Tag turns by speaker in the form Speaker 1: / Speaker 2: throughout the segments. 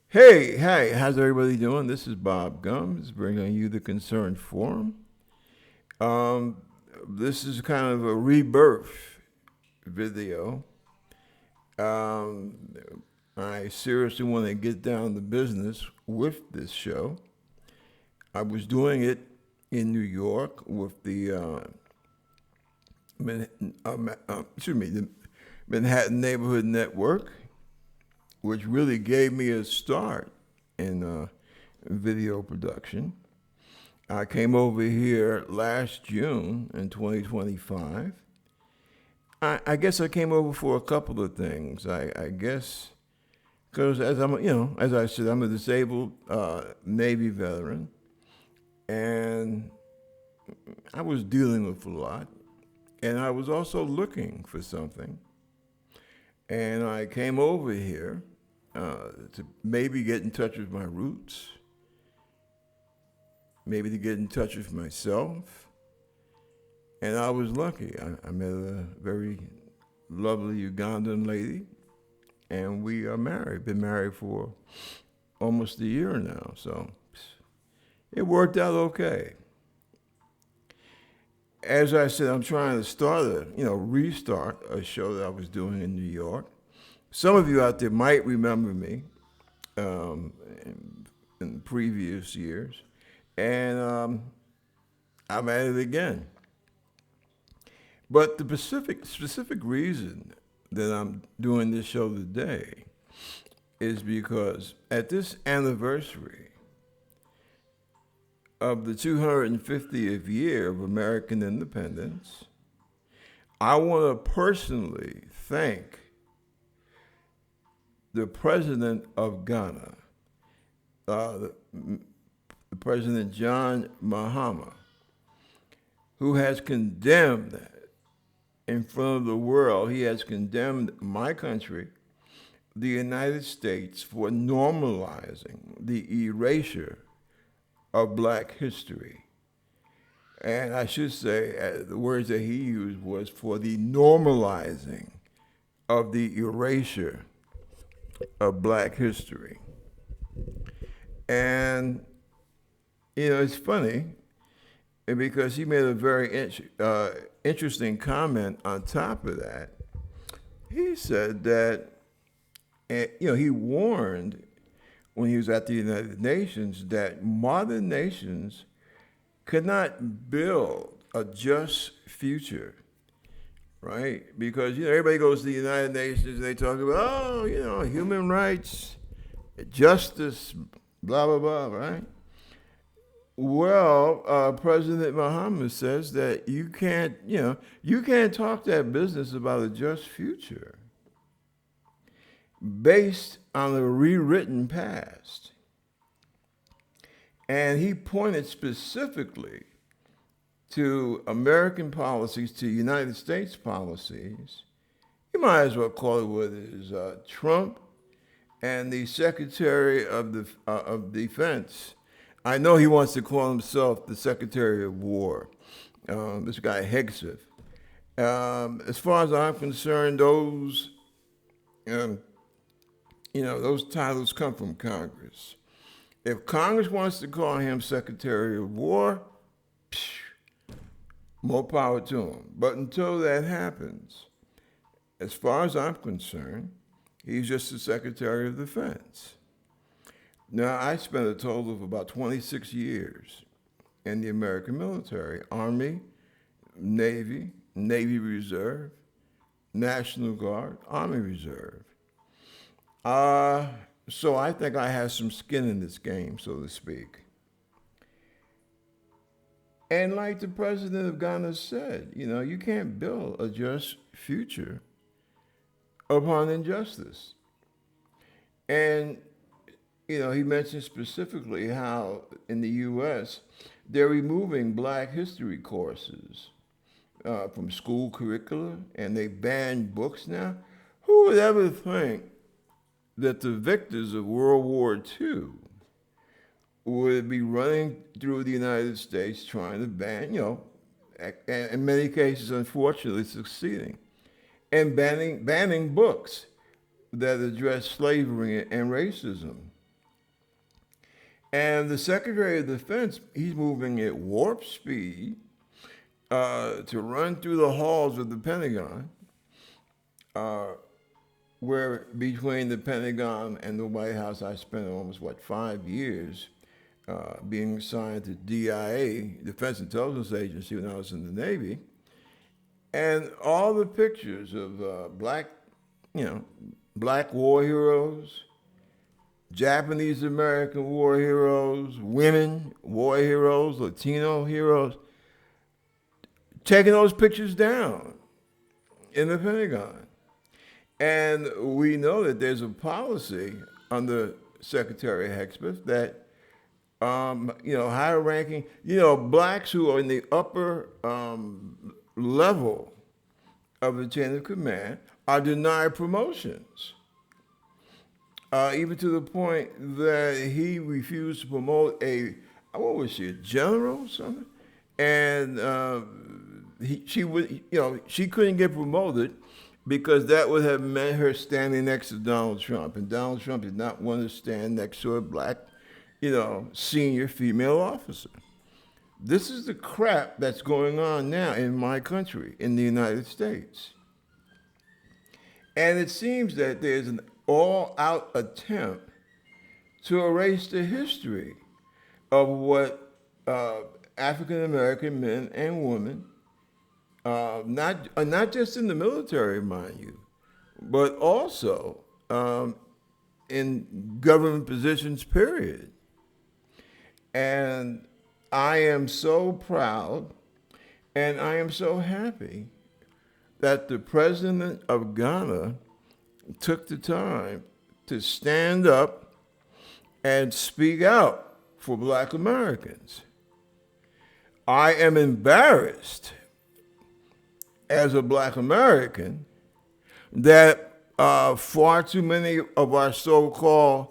Speaker 1: Hey, how's everybody doing? This is Bob Gums bringing you the Concerned Forum. Um, this is kind of a rebirth video. Um, I seriously want to get down to business with this show. I was doing it in New York with the the Manhattan Neighborhood Network, which really gave me a start in video production. I came over here last June in 2025. I guess I came over for a couple of things. I guess because as I said, I'm a disabled Navy veteran, and I was dealing with a lot, and I was also looking for something, and I came over here to maybe get in touch with my roots, maybe to get in touch with myself. And I was lucky. I met a very lovely Ugandan lady, and we are married. Been married for almost a year now, so it worked out okay. As I said, I'm trying to restart a show that I was doing in New York. Some of you out there might remember me um, in previous years, and I'm at it again. But the specific reason that I'm doing this show today is because at this anniversary of the 250th year of American independence, I want to personally thank the president of Ghana, the President John Mahama, who has condemned in front of the world, he has condemned my country, the United States, for normalizing the erasure of black history. And I should say, the words that he used was for the normalizing of the erasure of black history. And, it's funny because he made a very interesting comment on top of that. He said that, he warned when he was at the United Nations that modern nations could not build a just future, right? Because, everybody goes to the United Nations and they talk about, human rights, justice, blah, blah, blah, right? Well, President Muhammad says that you can't talk that business about a just future based on a rewritten past. And he pointed specifically to American policies, to United States policies. You might as well call it what it is. Trump and the Secretary of Defense. I know he wants to call himself the Secretary of War. This guy Hegseth. As far as I'm concerned, um, those titles come from Congress. If Congress wants to call him Secretary of War, more power to him. But until that happens, as far as I'm concerned, he's just the Secretary of Defense. Now, I spent a total of about 26 years in the American military, Army, Navy, Navy Reserve, National Guard, Army Reserve. So I think I have some skin in this game, so to speak. And like the president of Ghana said, you can't build a just future upon injustice. And, he mentioned specifically how in the U.S., they're removing black history courses from school curricula, and they ban books now. Who would ever think that the victors of World War II would be running through the United States trying to ban, and in many cases, unfortunately, succeeding, and banning books that address slavery and racism? And the Secretary of Defense, he's moving at warp speed to run through the halls of the Pentagon, where between the Pentagon and the White House, I spent almost, 5 years being assigned to DIA, Defense Intelligence Agency, when I was in the Navy. And all the pictures of black war heroes, Japanese American war heroes, women war heroes, Latino heroes, taking those pictures down in the Pentagon. And we know that there's a policy under Secretary Hexbeth that, higher ranking, blacks who are in the upper level of the chain of command are denied promotions. Even to the point that he refused to promote a general or something? And she couldn't get promoted because that would have meant her standing next to Donald Trump. And Donald Trump did not want to stand next to a black, senior female officer. This is the crap that's going on now in my country, in the United States. And it seems that there's an all-out attempt to erase the history of what African-American men and women, not just in the military, mind you, but also in government positions, period. And I am so proud and I am so happy that the president of Ghana took the time to stand up and speak out for Black Americans. I am embarrassed as a Black American that far too many of our so-called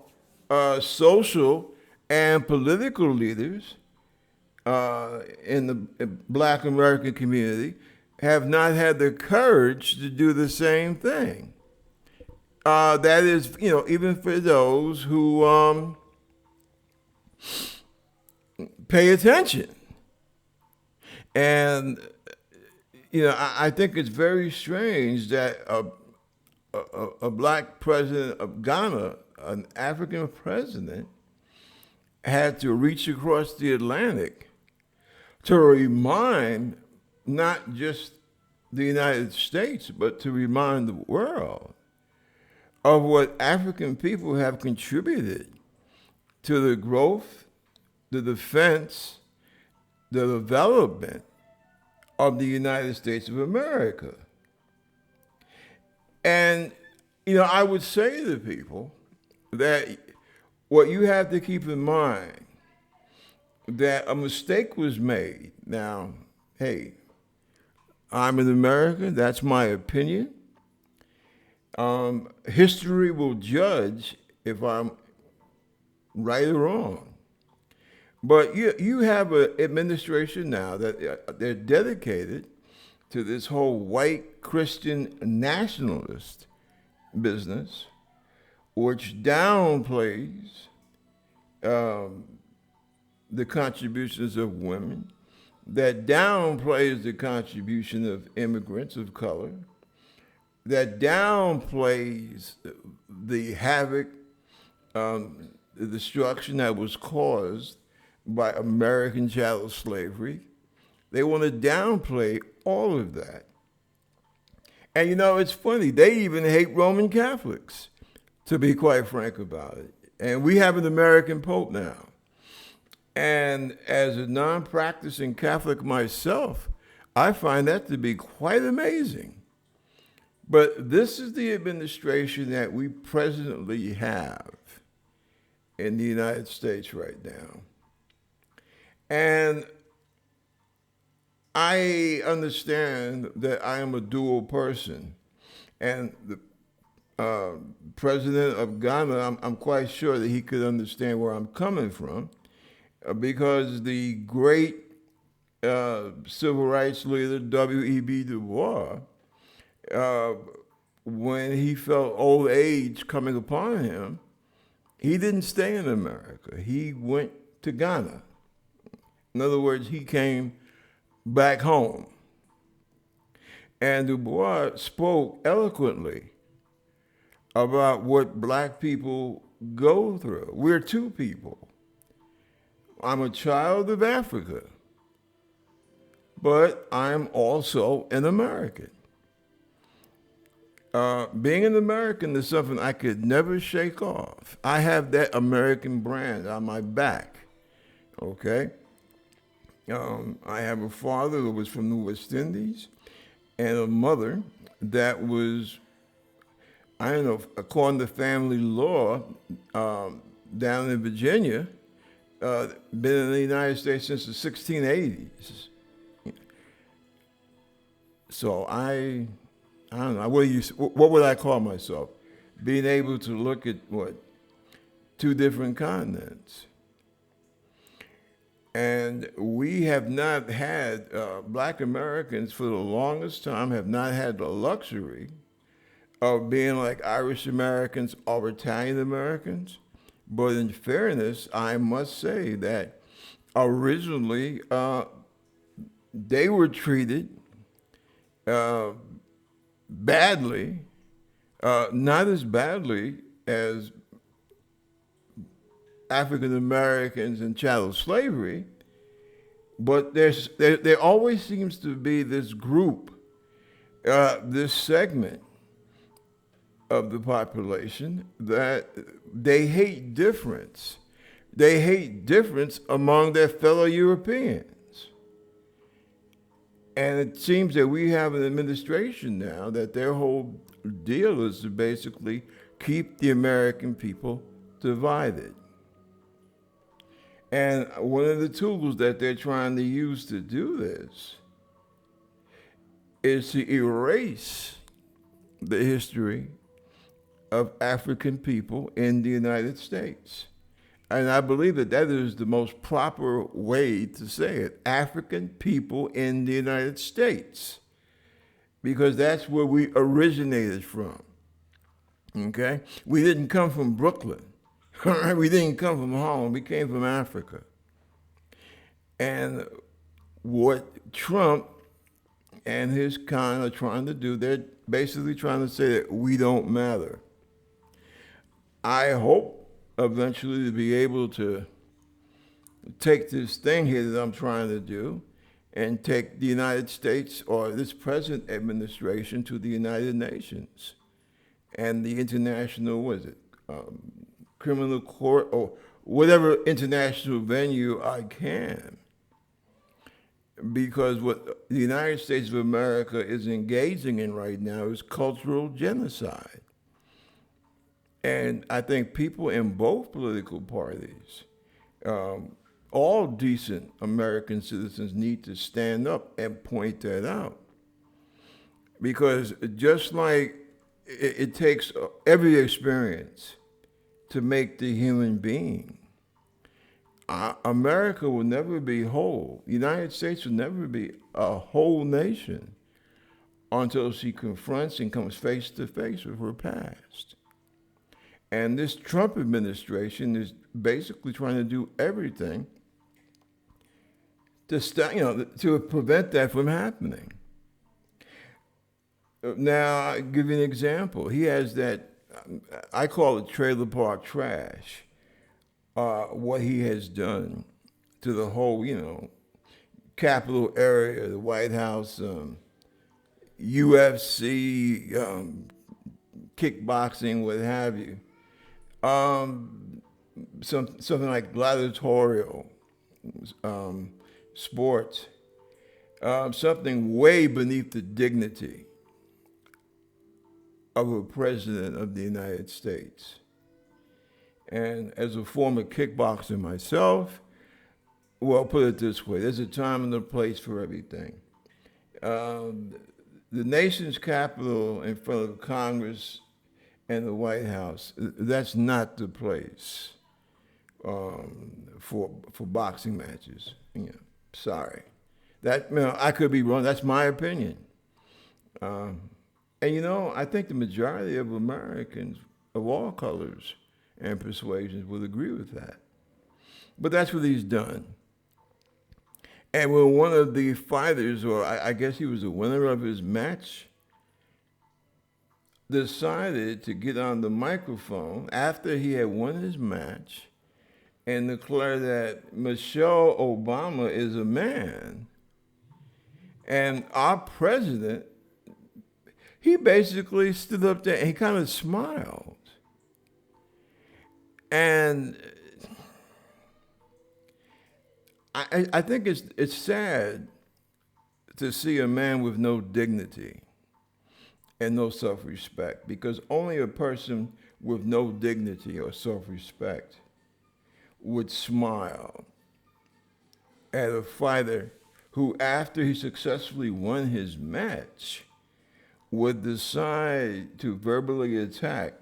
Speaker 1: social and political leaders in the Black American community have not had the courage to do the same thing. That is, even for those who pay attention. And, I think it's very strange that a black president of Ghana, an African president, had to reach across the Atlantic to remind not just the United States, but to remind the world of what African people have contributed to the growth, the defense, the development of the United States of America. And, I would say to people that what you have to keep in mind, that a mistake was made. Now, hey, I'm an American, that's my opinion. History will judge if I'm right or wrong. But you have an administration now that they're dedicated to this whole white Christian nationalist business, which downplays the contributions of women, that downplays the contribution of immigrants of color, that downplays the havoc, the destruction that was caused by American chattel slavery. They want to downplay all of that. And it's funny, they even hate Roman Catholics, to be quite frank about it. And we have an American Pope now. And as a non-practicing Catholic myself, I find that to be quite amazing. But this is the administration that we presently have in the United States right now. And I understand that I am a dual person. And the president of Ghana, I'm quite sure that he could understand where I'm coming from, because the great civil rights leader, W.E.B. Du Bois, when he felt old age coming upon him, He didn't stay in America. He went to Ghana. In other words, he came back home. And Du Bois spoke eloquently about what black people go through. We're two people. I'm a child of Africa, but I'm also an American. Being an American is something I could never shake off. I have that American brand on my back, okay? I have a father that was from the West Indies and a mother that was, I don't know, according to family law, down in Virginia, been in the United States since the 1680s. So I don't know. What would I call myself? Being able to look at two different continents. And we have not had, black Americans for the longest time have not had the luxury of being like Irish Americans or Italian Americans. But in fairness, I must say that originally they were treated badly, not as badly as African Americans in chattel slavery, but there always seems to be this group, this segment of the population that they hate difference. They hate difference among their fellow Europeans. And it seems that we have an administration now that their whole deal is to basically keep the American people divided. And one of the tools that they're trying to use to do this is to erase the history of African people in the United States. And I believe that is the most proper way to say it, African people in the United States, because that's where we originated from, okay? We didn't come from Brooklyn, all right? We didn't come from Harlem, we came from Africa. And what Trump and his kind are trying to do, they're basically trying to say that we don't matter. I hope eventually to be able to take this thing here that I'm trying to do and take the United States or this present administration to the United Nations and the international, criminal court or whatever international venue I can. Because what the United States of America is engaging in right now is cultural genocide. And I think people in both political parties, all decent American citizens need to stand up and point that out. Because just like it takes every experience to make the human being, America will never be whole. The United States will never be a whole nation until she confronts and comes face to face with her past. And this Trump administration is basically trying to do everything to to prevent that from happening. Now, I'll give you an example. He has that, I call it trailer park trash, what he has done to the whole, Capitol area, the White House, UFC, kickboxing, what have you. Something like gladiatorial sports, something way beneath the dignity of a president of the United States. And as a former kickboxer myself, well, put it this way, there's a time and a place for everything. The nation's capital in front of Congress and the White House, that's not the place for boxing matches. Sorry. I could be wrong. That's my opinion. And I think the majority of Americans of all colors and persuasions would agree with that. But that's what he's done. And when one of the fighters, or I guess he was the winner of his match, decided to get on the microphone after he had won his match and declare that Michelle Obama is a man. And our president, he basically stood up there and he kind of smiled. And I think it's sad to see a man with no dignity and no self-respect, because only a person with no dignity or self-respect would smile at a fighter who, after he successfully won his match, would decide to verbally attack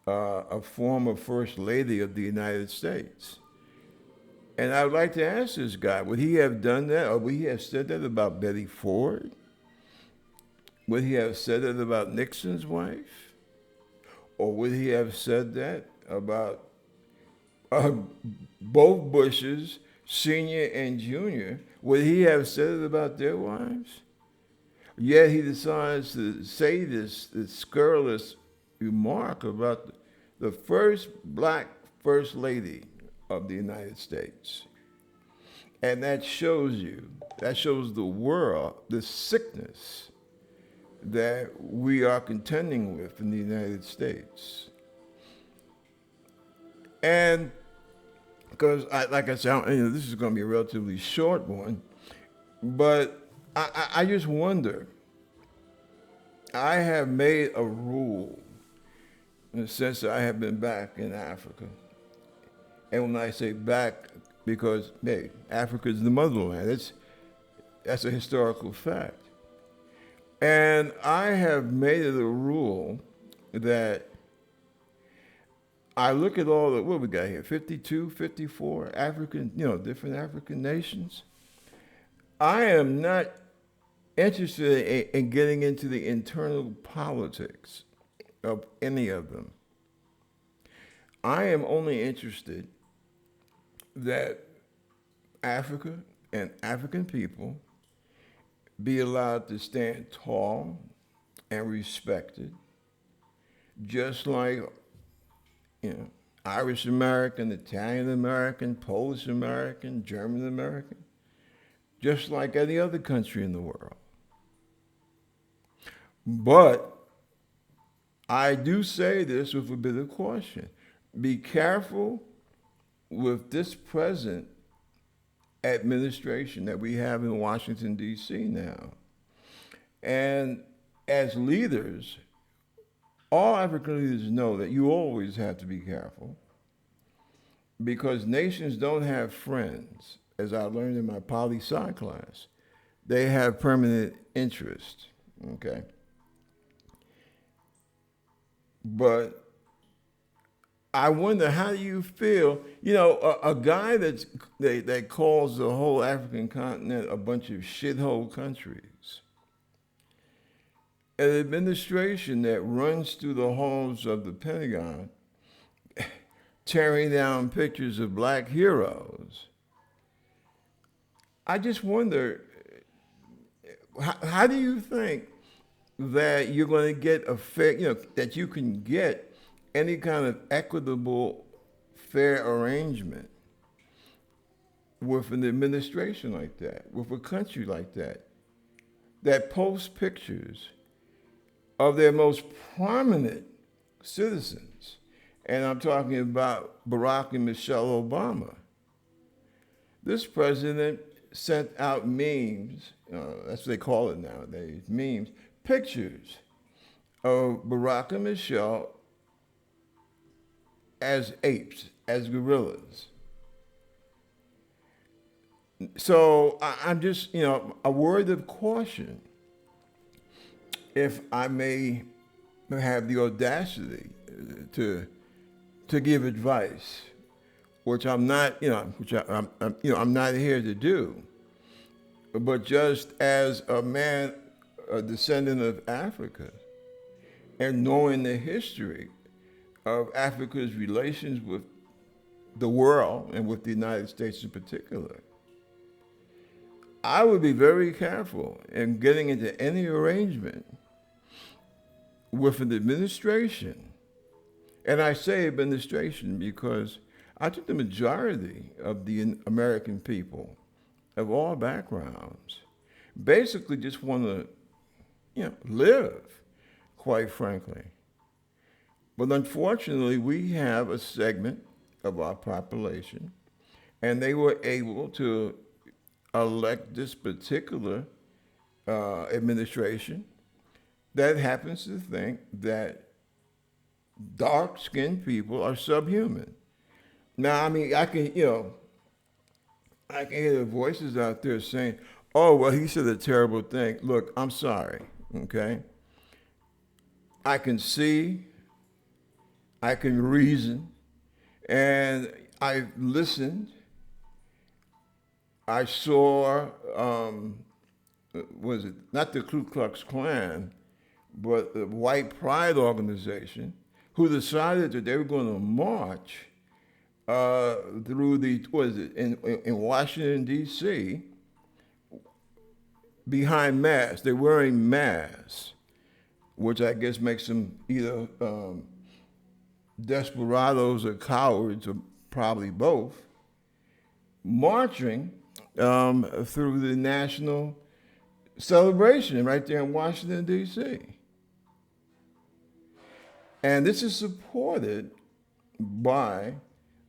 Speaker 1: a former First Lady of the United States. And I would like to ask this guy, would he have done that, or would he have said that about Betty Ford? Would he have said that about Nixon's wife? Or would he have said that about both Bushes, Senior and Junior? Would he have said it about their wives? Yet he decides to say this scurrilous remark about the first black First Lady of the United States. And that shows the world the sickness that we are contending with in the United States. And because, like I said, this is going to be a relatively short one, but I just wonder. I have made a rule in the sense that I have been back in Africa. And when I say back, because, hey, Africa is the motherland. That's a historical fact. And I have made it a rule that I look at all the, what we got here, 52, 54 African, different African nations. I am not interested in getting into the internal politics of any of them. I am only interested that Africa and African people be allowed to stand tall and respected, just like, Irish American, Italian American, Polish American, German American, just like any other country in the world. But I do say this with a bit of caution. Be careful with this present administration that we have in Washington, D.C. now. And as leaders, all African leaders know that you always have to be careful, because nations don't have friends, as I learned in my poli-sci class. They have permanent interest, okay? But I wonder, how do you feel? A guy that calls the whole African continent a bunch of shithole countries, an administration that runs through the halls of the Pentagon, tearing down pictures of black heroes. I just wonder, how do you think that you're going to get a fair, that you can get any kind of equitable, fair arrangement with an administration like that, with a country like that posts pictures of their most prominent citizens? And I'm talking about Barack and Michelle Obama. This president sent out memes, that's what they call it nowadays, memes, pictures of Barack and Michelle as apes, as gorillas. So I'm just, a word of caution, if I may have the audacity to give advice, which I'm not, I'm not here to do. But just as a man, a descendant of Africa, and knowing the history of Africa's relations with the world and with the United States in particular, I would be very careful in getting into any arrangement with an administration. And I say administration because I think the majority of the American people of all backgrounds basically just want to, live, quite frankly. But unfortunately, we have a segment of our population, and they were able to elect this particular administration that happens to think that dark-skinned people are subhuman. Now, I mean, I can hear the voices out there saying, "Oh, well, he said a terrible thing." Look, I'm sorry, okay? I can see, I can reason, and I listened. I saw, was it not the Ku Klux Klan, but the White Pride organization, who decided that they were going to march through in Washington, D.C., behind masks. They're wearing masks, which I guess makes them either desperados or cowards, or probably both, marching through the national celebration right there in Washington, D.C. And this is supported by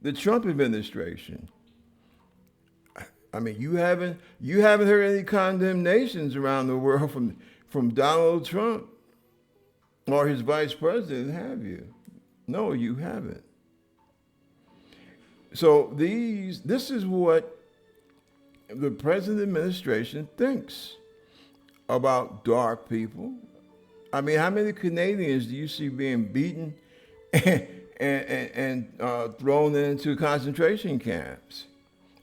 Speaker 1: the Trump administration. I mean, you haven't heard any condemnations around the world from Donald Trump or his vice president, have you? No, you haven't. So this is what the present administration thinks about dark people. I mean, how many Canadians do you see being beaten and thrown into concentration camps?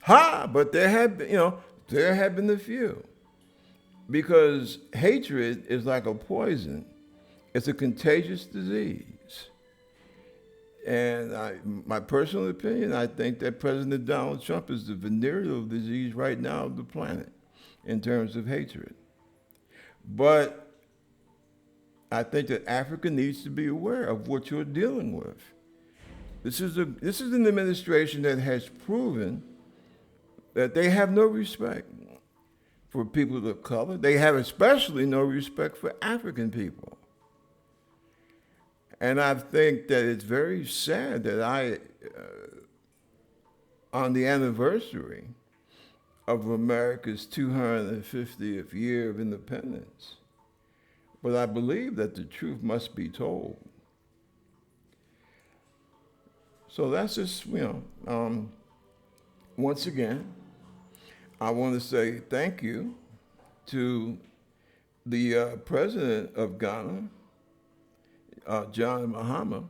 Speaker 1: But there have been a few. Because hatred is like a poison. It's a contagious disease. And my personal opinion, I think that President Donald Trump is the venereal disease right now of the planet in terms of hatred. But I think that Africa needs to be aware of what you're dealing with. This is an administration that has proven that they have no respect for people of color. They have especially no respect for African people. And I think that it's very sad that on the anniversary of America's 250th year of independence, but I believe that the truth must be told. So that's just, once again, I want to say thank you to the president of Ghana, John Mahama,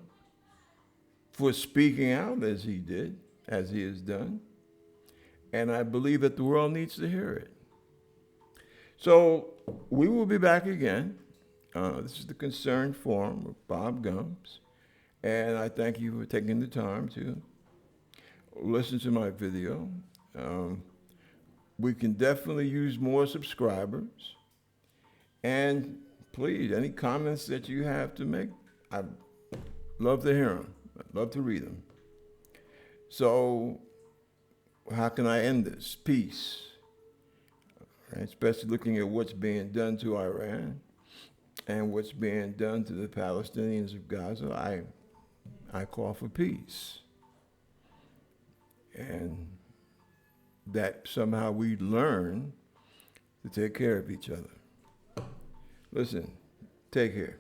Speaker 1: for speaking out as he has done. And I believe that the world needs to hear it. So we will be back again. This is the Concerned Forum with Bob Gums. And I thank you for taking the time to listen to my video. We can definitely use more subscribers. And please, any comments that you have to make, I'd love to hear them. I'd love to read them. So how can I end this? Peace. Right? Especially looking at what's being done to Iran and what's being done to the Palestinians of Gaza. I call for peace. And that somehow we learn to take care of each other. Listen, take care.